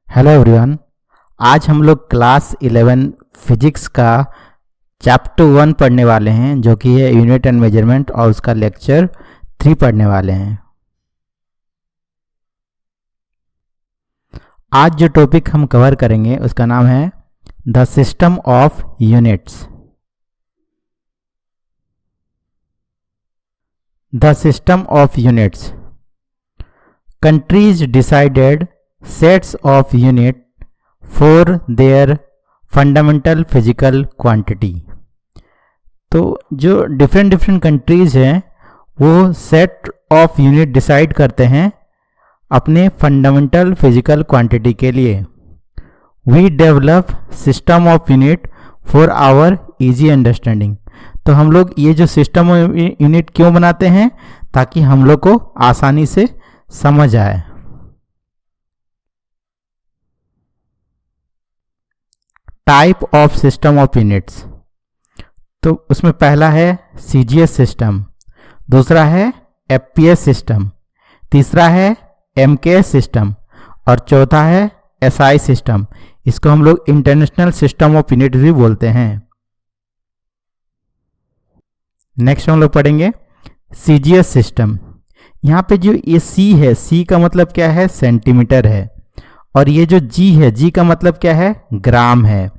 Hello everyone. आज हम लोग क्लास 11 फिजिक्स का चैप्टर 1 पढ़ने वाले हैं, जो कि है यूनिट एंड मेजरमेंट, और उसका लेक्चर 3 पढ़ने वाले हैं। आज जो टॉपिक हम कवर करेंगे उसका नाम है the system of units. The system of units. Countries decided sets of unit for their fundamental physical quantity। तो जो डिफरेंट कंट्रीज हैं वो सेट ऑफ यूनिट डिसाइड करते हैं अपने फंडामेंटल फिजिकल क्वांटिटी के लिए। We develop system of unit for our easy understanding. तो हम लोग ये जो सिस्टम ऑफ यूनिट क्यों बनाते हैं, ताकि हम लोग को आसानी से समझ आए। Type of system of units. तो उसमें पहला है सीजीएस सिस्टम, दूसरा है एफपीएस सिस्टम, तीसरा है एमकेएस सिस्टम और चौथा है एसआई सिस्टम। इसको हम लोग इंटरनेशनल सिस्टम ऑफ यूनिट भी बोलते हैं। नेक्स्ट हम लोग पढ़ेंगे सीजीएस सिस्टम। यहाँ पे जो ये सी है, सी का मतलब क्या है, सेंटीमीटर है, और ये जो जी है, जी का मतलब क्या है, ग्राम है,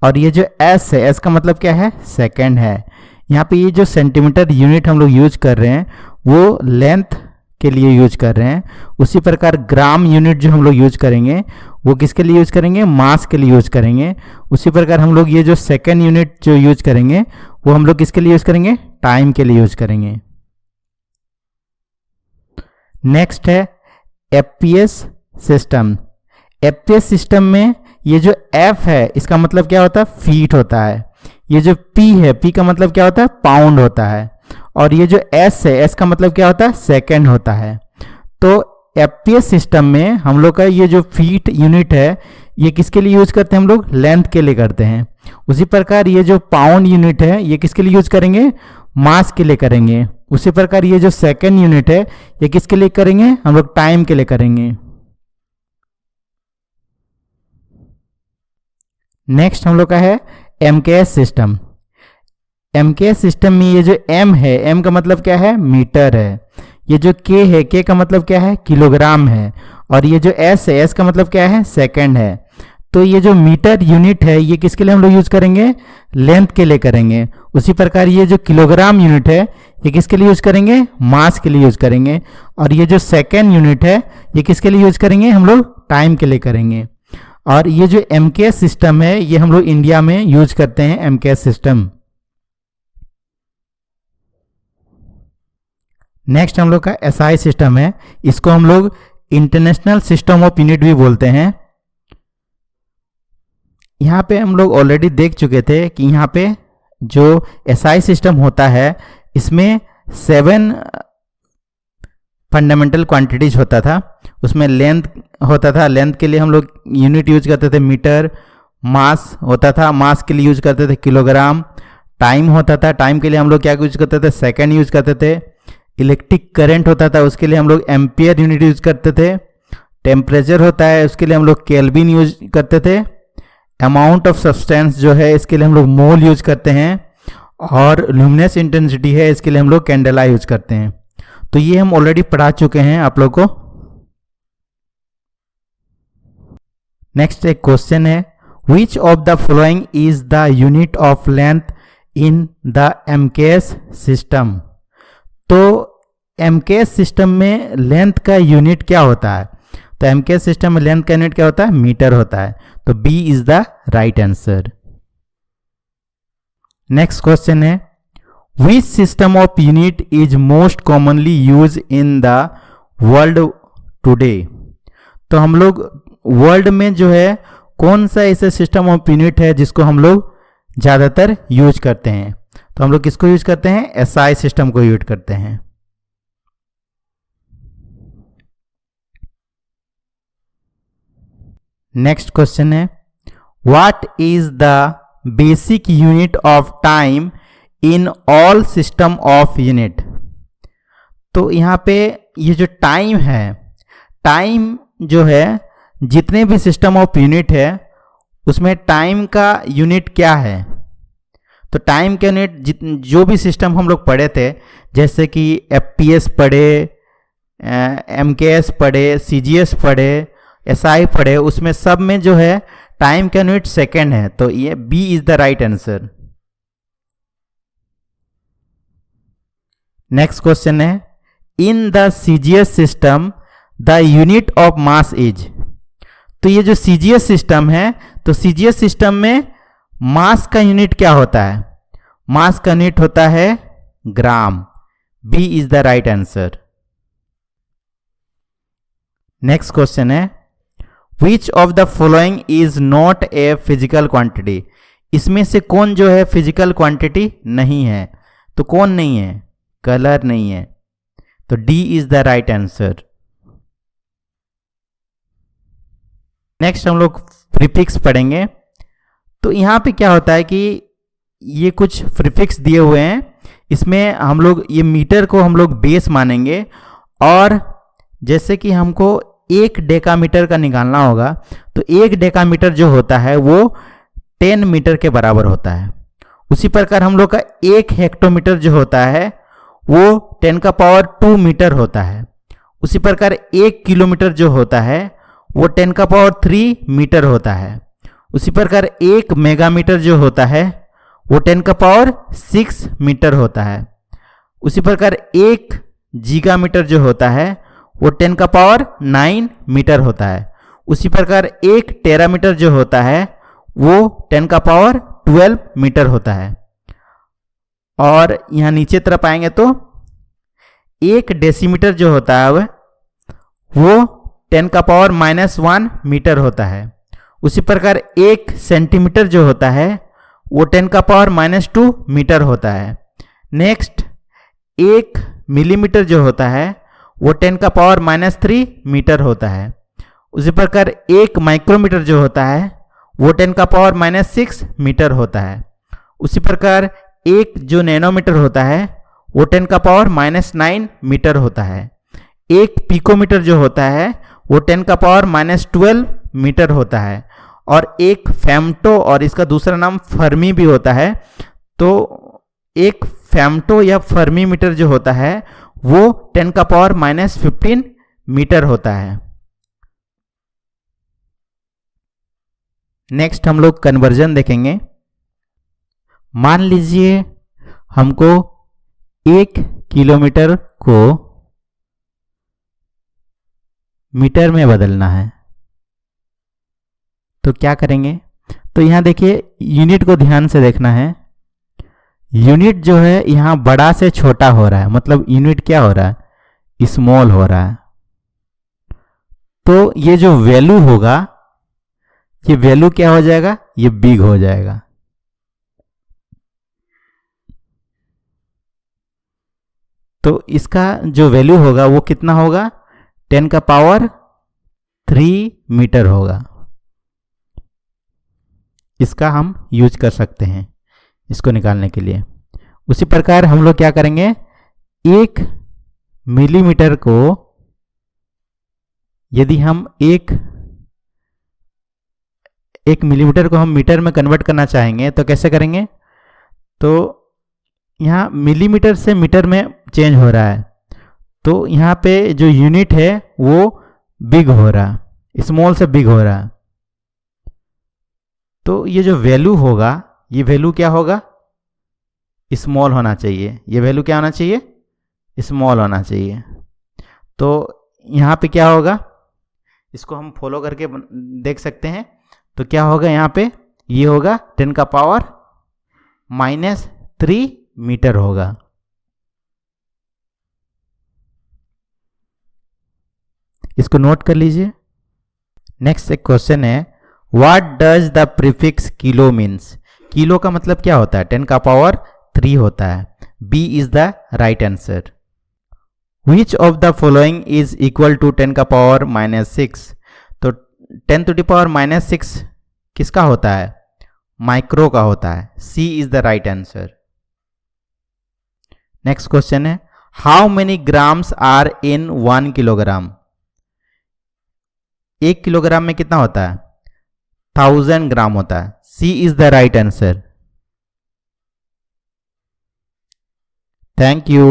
और ये जो एस है, एस का मतलब क्या है, सेकंड है। यहाँ पे ये जो सेंटीमीटर यूनिट हम लोग यूज कर रहे हैं वो लेंथ के लिए यूज कर रहे हैं। उसी प्रकार ग्राम यूनिट जो हम लोग यूज करेंगे वो किसके लिए यूज करेंगे, मास के लिए यूज करेंगे। उसी प्रकार हम लोग ये जो सेकंड यूनिट जो यूज करेंगे वो हम लोग किसके लिए यूज करेंगे, टाइम के लिए यूज करेंगे। नेक्स्ट है एफपीएस सिस्टम। एफपीएस सिस्टम में ये जो F है इसका मतलब क्या होता है, फीट होता है। ये जो P है, P का मतलब क्या होता है, पाउंड होता है। और ये जो S है, S का मतलब क्या होता है, सेकंड होता है। तो एफपीएस सिस्टम में हम लोग का ये जो फीट यूनिट है ये किसके लिए यूज करते हैं, हम लोग लेंथ के लिए करते हैं। उसी प्रकार ये जो पाउंड यूनिट है ये किसके लिए यूज करेंगे, मास के लिए करेंगे। उसी प्रकार ये जो सेकंड यूनिट है ये किसके लिए करेंगे, हम लोग टाइम के लिए करेंगे। नेक्स्ट हम लोग का है एमकेएस सिस्टम। एमकेएस सिस्टम में ये जो एम है, एम का मतलब क्या है, मीटर है। ये जो के है, के का मतलब क्या है, किलोग्राम है। और ये जो एस है, एस का मतलब क्या है, सेकंड है। तो ये जो मीटर यूनिट है ये किसके लिए हम लोग यूज करेंगे, लेंथ के लिए करेंगे। उसी प्रकार ये जो किलोग्राम यूनिट है ये किसके लिए यूज करेंगे, मास के लिए यूज करेंगे। और ये जो सेकेंड यूनिट है ये किसके लिए यूज करेंगे, हम लोग टाइम के लिए करेंगे। और ये जो एमकेएस सिस्टम है ये हम लोग इंडिया में यूज करते हैं, एमकेएस सिस्टम। नेक्स्ट हम लोग का एसआई सिस्टम है। इसको हम लोग इंटरनेशनल सिस्टम ऑफ यूनिट भी बोलते हैं। यहाँ पे हम लोग ऑलरेडी देख चुके थे कि यहाँ पे जो एसआई सिस्टम होता है इसमें 7 फंडामेंटल क्वांटिटीज होता था। उसमें लेंथ होता था, लेंथ के लिए हम लोग यूनिट यूज करते थे मीटर। मास होता था, मास के लिए यूज करते थे किलोग्राम। टाइम होता था, टाइम के लिए हम लोग क्या यूज करते थे, सेकंड यूज करते थे। इलेक्ट्रिक करंट होता था, उसके लिए हम लोग एम्पियर यूनिट यूज करते थे। टेम्परेचर होता है, उसके लिए हम लोग केल्विन यूज करते थे। अमाउंट ऑफ सब्सटेंस जो है इसके लिए हम लोग मोल यूज करते हैं। और ल्यूमिनस इंटेंसिटी है, इसके लिए हम लोग कैंडेला यूज करते हैं। तो ये हम ऑलरेडी पढ़ा चुके हैं आप लोग को। नेक्स्ट एक क्वेश्चन है, which of the following is the unit of length in the MKS system. तो एमकेएस सिस्टम में लेंथ का यूनिट क्या होता है, तो एमकेएस सिस्टम में लेंथ का यूनिट क्या होता है, मीटर होता है। तो B is the right answer. Next question है, which system of unit is most commonly use in the world today. तो हम लोग वर्ल्ड में जो है कौन सा ऐसा सिस्टम ऑफ यूनिट है जिसको हम लोग ज्यादातर यूज करते हैं, तो हम लोग किसको यूज करते हैं, एसआई सिस्टम को यूज करते हैं। नेक्स्ट क्वेश्चन है, what is the basic unit of time in all system of unit. तो यहाँ पे ये जो टाइम है, टाइम जो है जितने भी सिस्टम ऑफ यूनिट है उसमें टाइम का यूनिट क्या है? तो टाइम का यूनिट जो भी सिस्टम हम लोग पढ़े थे, जैसे कि एफपीएस पढ़े, एमकेएस पढ़े, सीजीएस पढ़े, एसआई पढ़े, उसमें सब में जो है टाइम का यूनिट सेकेंड है। तो ये B is the right answer. Next question है, in the CGS system the unit of mass is. तो ये जो सीजीएस सिस्टम है, तो सीजीएस सिस्टम में मास का यूनिट क्या होता है? मास का यूनिट होता है gram. B is the right answer. Next question है, which of the following is not a physical quantity. इसमें से कौन जो है फिजिकल क्वांटिटी नहीं है? तो कौन नहीं है? कलर नहीं है। तो D is the right answer. Next हम लोग प्रीफिक्स पढ़ेंगे। तो यहां पे क्या होता है कि ये कुछ प्रीफिक्स दिए हुए हैं, इसमें हम लोग ये मीटर को हम लोग बेस मानेंगे, और जैसे कि हमको 1 डेकामीटर का निकालना होगा, तो 1 डेकामीटर जो होता है वो 10 मीटर के बराबर होता है। उसी प्रकार हम लोग का 1 हेक्टोमीटर जो होता है वो 10 का पावर 2 मीटर होता है। उसी प्रकार 1 किलोमीटर जो होता है वो 10 का पावर 3 मीटर होता है। उसी प्रकार 1 मेगामीटर जो होता है वो 10 का पावर 6 मीटर होता है। उसी प्रकार 1 गीगामीटर जो होता है वो 10 का पावर 9 मीटर होता है। उसी प्रकार 1 टेरामीटर जो होता है वो 10 का पावर 12 मीटर होता है। और यहाँ नीचे तरफ आएंगे तो 1 डेसीमीटर जो होता है वो 10 का पावर -1 मीटर होता है। उसी प्रकार 1 सेंटीमीटर जो होता है वो 10 का पावर -2 मीटर होता है। नेक्स्ट 1 मिलीमीटर जो होता है वो 10 का पावर -3 मीटर होता है। उसी प्रकार 1 माइक्रोमीटर जो होता है वो 10 का पावर -6 मीटर होता है। उसी प्रकार 1 जो नैनोमीटर होता है वो 10 का पावर -9 मीटर होता है। 1 पिकोमीटर जो होता है वो 10 का पावर -12 मीटर होता है। और 1 फेम्टो, और इसका दूसरा नाम फर्मी भी होता है, तो 1 फेम्टो या फर्मी मीटर जो होता है वो 10 का पावर -15 मीटर होता है। नेक्स्ट हम लोग कन्वर्जन देखेंगे। मान लीजिए हमको 1 किलोमीटर को मीटर में बदलना है, तो क्या करेंगे? तो यहां देखिए यूनिट को ध्यान से देखना है। यूनिट जो है यहां बड़ा से छोटा हो रहा है, मतलब यूनिट क्या हो रहा है? स्मॉल हो रहा है। तो ये जो वैल्यू होगा, ये वैल्यू क्या हो जाएगा? ये बिग हो जाएगा। तो इसका जो वैल्यू होगा वो कितना होगा? 10 का पावर 3 मीटर होगा। इसका हम यूज कर सकते हैं इसको निकालने के लिए। उसी प्रकार हम लोग क्या करेंगे? 1 मिलीमीटर को यदि हम 1 मिलीमीटर को हम मीटर में कन्वर्ट करना चाहेंगे तो कैसे करेंगे? तो यहाँ मिलीमीटर से मीटर में चेंज हो रहा है, तो यहाँ पे जो यूनिट है वो बिग हो रहा है, स्मॉल से बिग हो रहा है। तो ये जो वैल्यू होगा, ये वैल्यू क्या होगा? स्मॉल होना चाहिए। ये वैल्यू क्या होना चाहिए? स्मॉल होना चाहिए। तो यहाँ पे क्या होगा? इसको हम फॉलो करके देख सकते हैं। तो क्या होगा यहाँ पे? ये होगा 10 का पावर -3 मीटर होगा। इसको नोट कर लीजिए। नेक्स्ट एक क्वेश्चन है, what does the prefix kilo means. Kilo का मतलब क्या होता है? 10 का पावर 3 होता है। B is the right answer. Which of the following is equal to 10 का पावर -6। तो 10 टू द पावर -6 किसका होता है? माइक्रो का होता है। C is the right answer. Next question है, how many grams are in 1 kilogram. 1 kilogram में कितना होता है? 1000 ग्राम होता है। C is the right answer. Thank you.